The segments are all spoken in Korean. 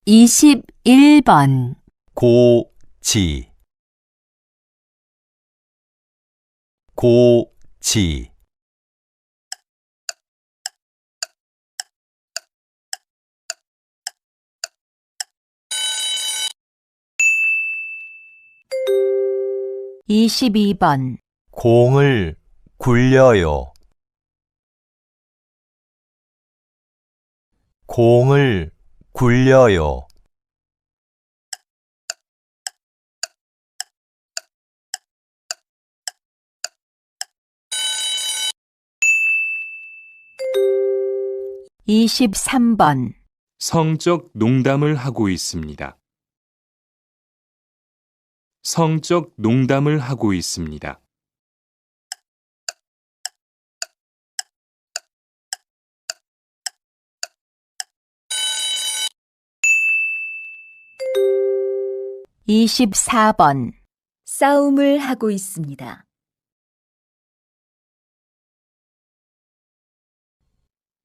21번 고지 고지 22번 공을 굴려요. 공을 굴려요. 23번 성적 농담을 하고 있습니다. 성적 농담을 하고 있습니다. 24번 싸움을 하고 있습니다.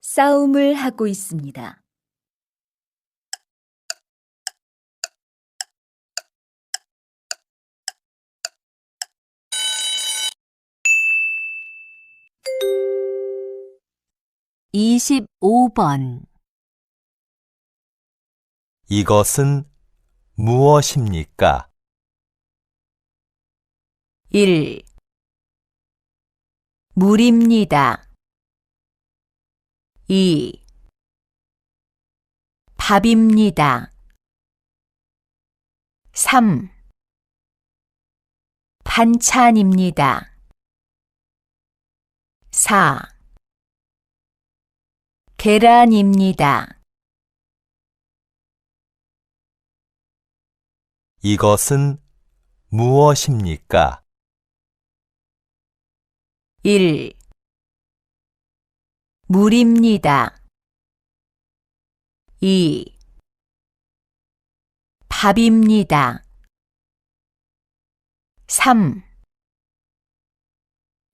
싸움을 하고 있습니다. 25번 이것은 무엇입니까? 1. 물입니다. 2. 밥입니다. 3. 반찬입니다. 4. 계란입니다. 이것은 무엇입니까? 1. 물입니다. 2. 밥입니다. 3.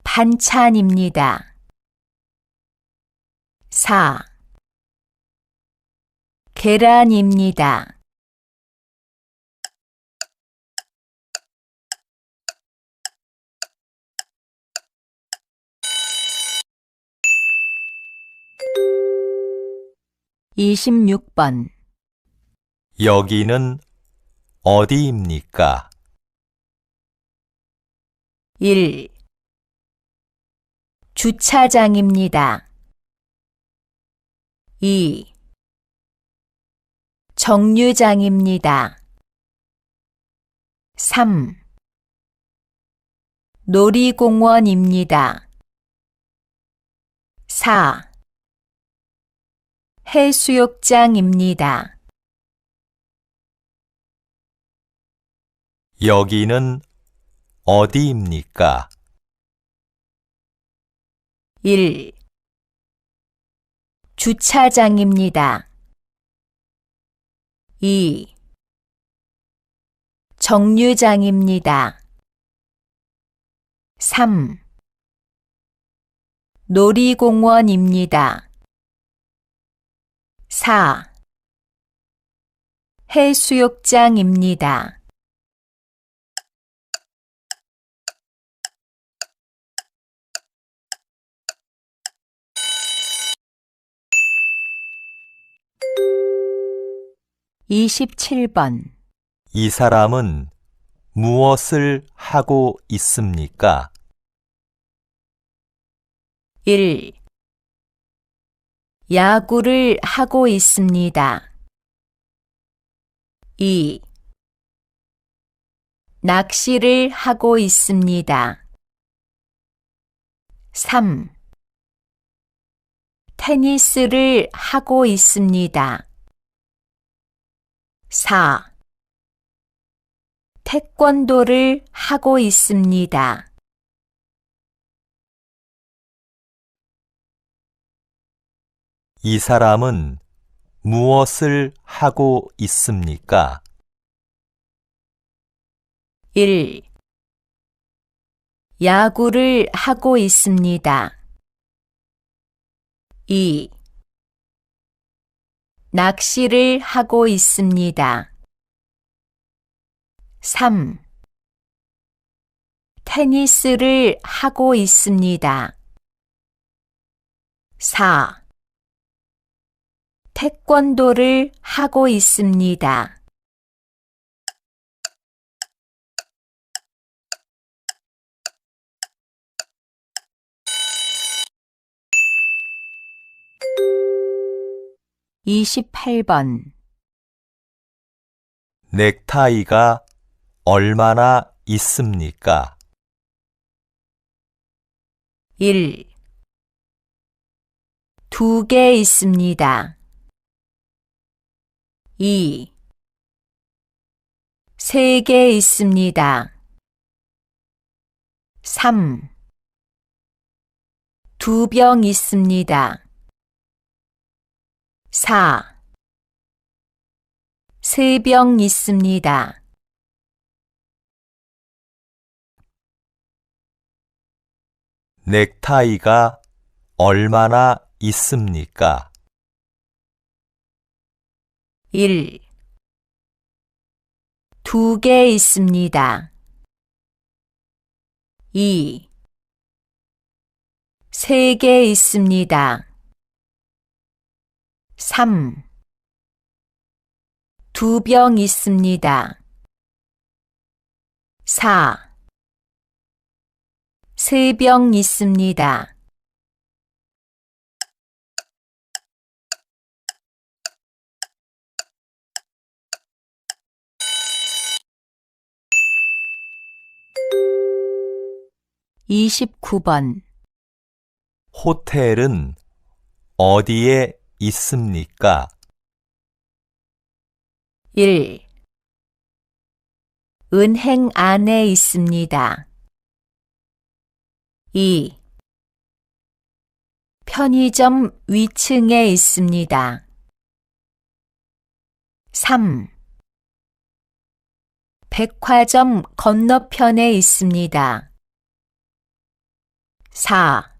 반찬입니다. 4. 계란입니다. 26번 여기는 어디입니까? 1. 주차장입니다. 2. 정류장입니다. 3. 놀이공원입니다. 4. 해수욕장입니다. 여기는 어디입니까? 1. 주차장입니다. 2. 정류장입니다. 3. 놀이공원입니다. 4. 해수욕장입니다. 27번 이 사람은 무엇을 하고 있습니까? 1. 야구를 하고 있습니다. 2. 낚시를 하고 있습니다. 3. 테니스를 하고 있습니다. 4. 태권도를 하고 있습니다. 이 사람은 무엇을 하고 있습니까? 1. 야구를 하고 있습니다. 2. 낚시를 하고 있습니다. 3. 테니스를 하고 있습니다. 4. 태권도를 하고 있습니다. 28번 넥타이가 얼마나 있습니까? 1. 2개 있습니다. 2. 3개 있습니다. 3. 2병 있습니다. 4. 3병 있습니다. 넥타이가 얼마나 있습니까? 1. 2개 있습니다. 2. 3개 있습니다. 3. 2병 있습니다. 4. 3병 있습니다. (29번) 호텔은 어디에 있습니까? 1. 은행 안에 있습니다. 2. 편의점 위층에 있습니다. 3. 백화점 건너편에 있습니다. 4.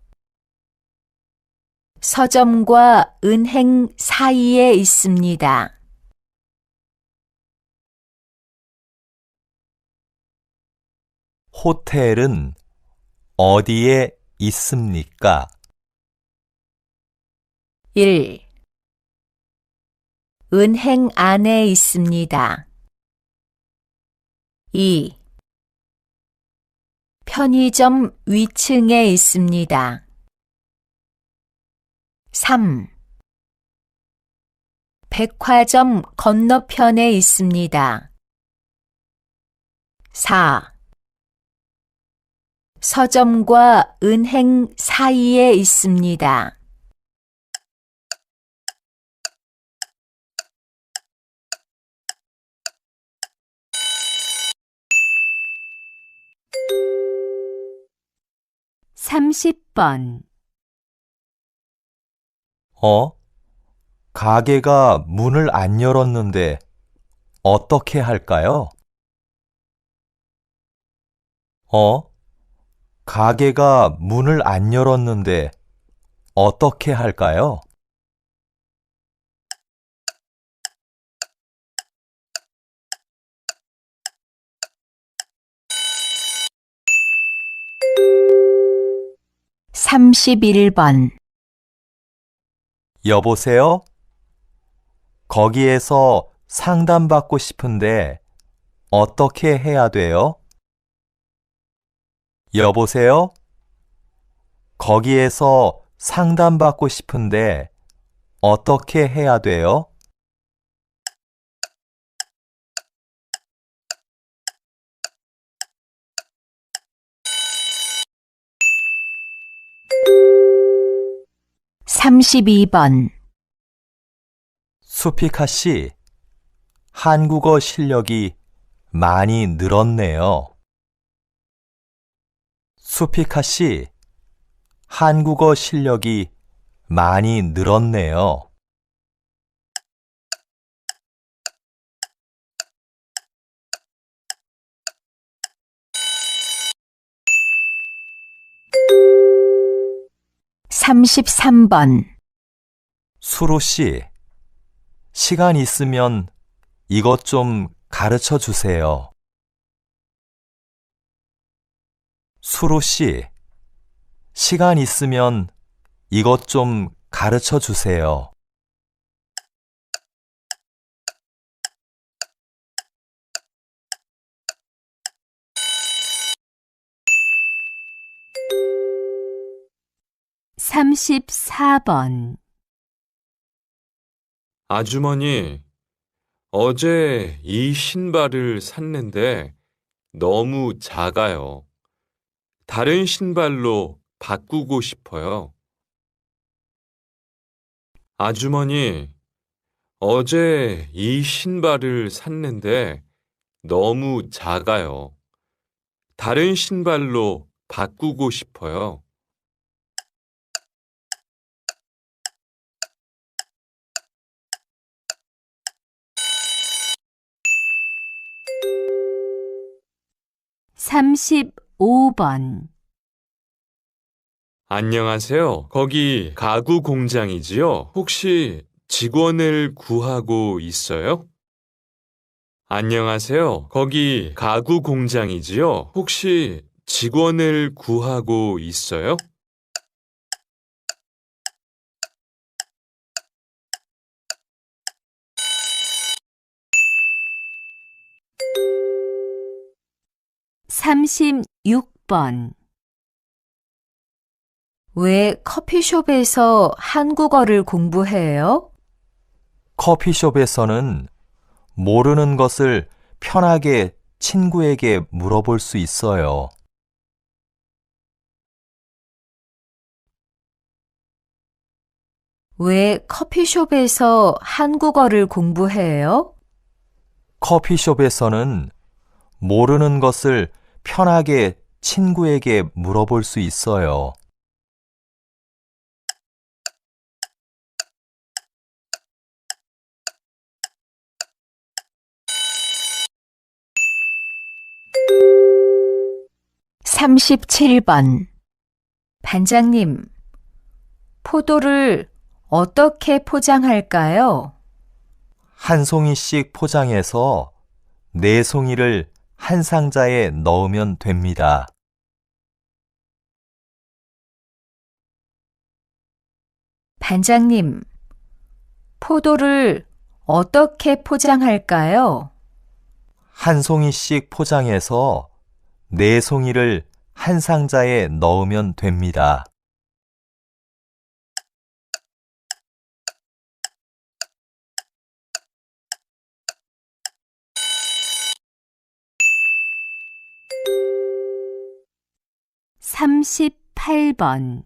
서점과 은행 사이에 있습니다. 호텔은 어디에 있습니까? 1. 은행 안에 있습니다. 2. 편의점 위층에 있습니다. 3. 백화점 건너편에 있습니다. 4. 서점과 은행 사이에 있습니다. (30번) 가게가 문을 안 열었는데 어떻게 할까요? 가게가 문을 안 열었는데 어떻게 할까요? (31번) 여보세요? 거기에서 상담받고 싶은데 어떻게 해야 돼요? 여보세요? 거기에서 상담받고 싶은데 어떻게 해야 돼요? (32번) 수피카 씨, 한국어 실력이 많이 늘었네요. 수피카 씨, 한국어 실력이 많이 늘었네요. (33번) 수로 씨, 시간 있으면 이것 좀 가르쳐 주세요. 수로 씨, 시간 있으면 이것 좀 가르쳐 주세요. (34번) 아주머니, 어제 이 신발을 샀는데 너무 작아요. 다른 신발로 바꾸고 싶어요. 아주머니, 어제 이 신발을 샀는데 너무 작아요. 다른 신발로 바꾸고 싶어요. (35번) 안녕하세요. 거기 가구 공장이지요? 혹시 직원을 구하고 있어요? 안녕하세요. 거기 가구 공장이지요? 혹시 직원을 구하고 있어요? (36번) 왜 커피숍에서 한국어를 공부해요? 커피숍에서는 모르는 것을 편하게 친구에게 물어볼 수 있어요. 왜 커피숍에서 한국어를 공부해요? 커피숍에서는 모르는 것을 편하게 친구에게 물어볼 수 있어요. (37번) 반장님, 포도를 어떻게 포장할까요? 한 송이씩 포장해서 네 송이를 한 상자에 넣으면 됩니다. 반장님, 포도를 어떻게 포장할까요? 한 송이씩 포장해서 네 송이를 한 상자에 넣으면 됩니다. (38번)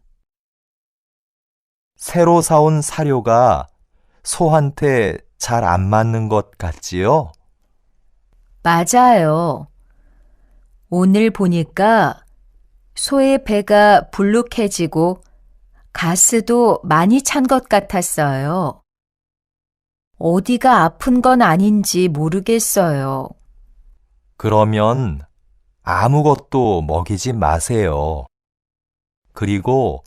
새로 사온 사료가 소한테 잘 안 맞는 것 같지요? 맞아요. 오늘 보니까 소의 배가 불룩해지고 가스도 많이 찬 것 같았어요. 어디가 아픈 건 아닌지 모르겠어요. 그러면 아무것도 먹이지 마세요. 그리고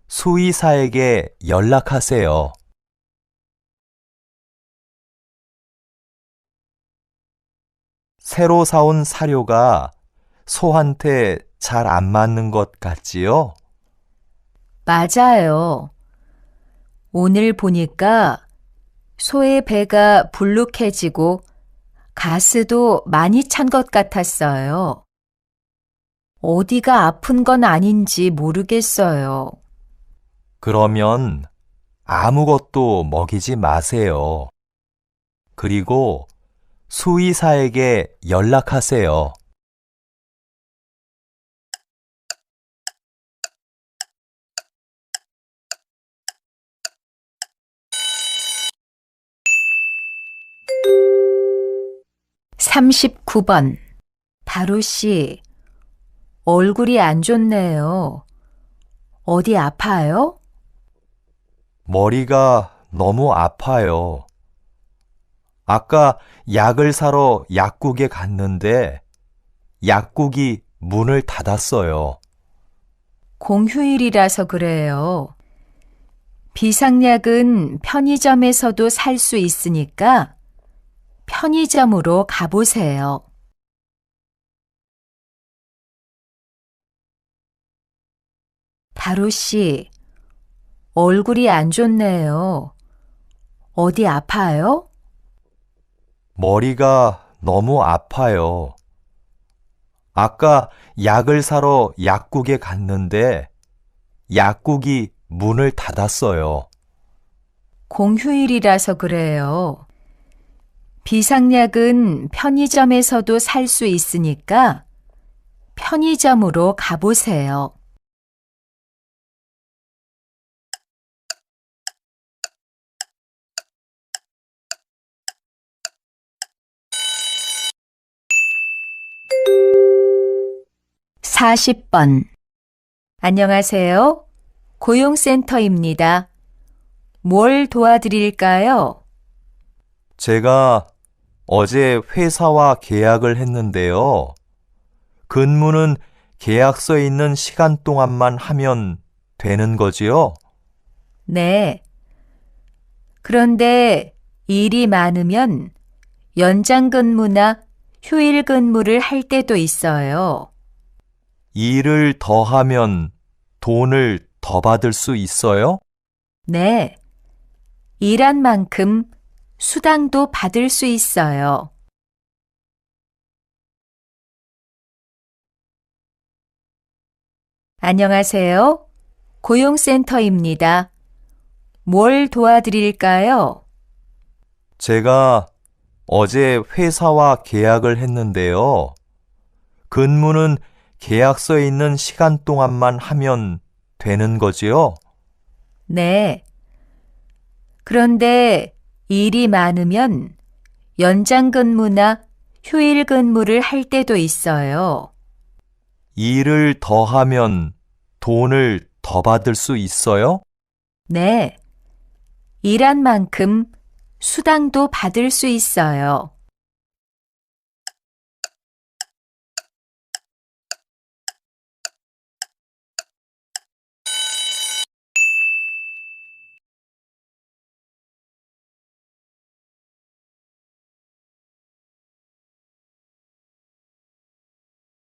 수의사에게 연락하세요. 새로 사온 사료가 소한테 잘 안 맞는 것 같지요? 맞아요. 오늘 보니까 소의 배가 불룩해지고 가스도 많이 찬 것 같았어요. 어디가 아픈 건 아닌지 모르겠어요. 그러면 아무것도 먹이지 마세요. 그리고 수의사에게 연락하세요. (39번) 바로씨, 얼굴이 안 좋네요. 어디 아파요? 머리가 너무 아파요. 아까 약을 사러 약국에 갔는데 약국이 문을 닫았어요. 공휴일이라서 그래요. 비상약은 편의점에서도 살 수 있으니까 편의점으로 가보세요. 바로 씨, 얼굴이 안 좋네요. 어디 아파요? 머리가 너무 아파요. 아까 약을 사러 약국에 갔는데 약국이 문을 닫았어요. 공휴일이라서 그래요. 비상약은 편의점에서도 살 수 있으니까 편의점으로 가보세요. (40번) 안녕하세요. 고용센터입니다. 뭘 도와드릴까요? 제가 어제 회사와 계약을 했는데요. 근무는 계약서에 있는 시간 동안만 하면 되는 거지요? 네. 그런데 일이 많으면 연장 근무나 휴일 근무를 할 때도 있어요. 일을 더 하면 돈을 더 받을 수 있어요? 네. 일한 만큼 수당도 받을 수 있어요. 안녕하세요. 고용센터입니다. 뭘 도와드릴까요? 제가 어제 회사와 계약을 했는데요. 근무는 계약서에 있는 시간 동안만 하면 되는 거지요? 네. 그런데 일이 많으면 연장 근무나 휴일 근무를 할 때도 있어요. 일을 더 하면 돈을 더 받을 수 있어요? 네. 일한 만큼 수당도 받을 수 있어요.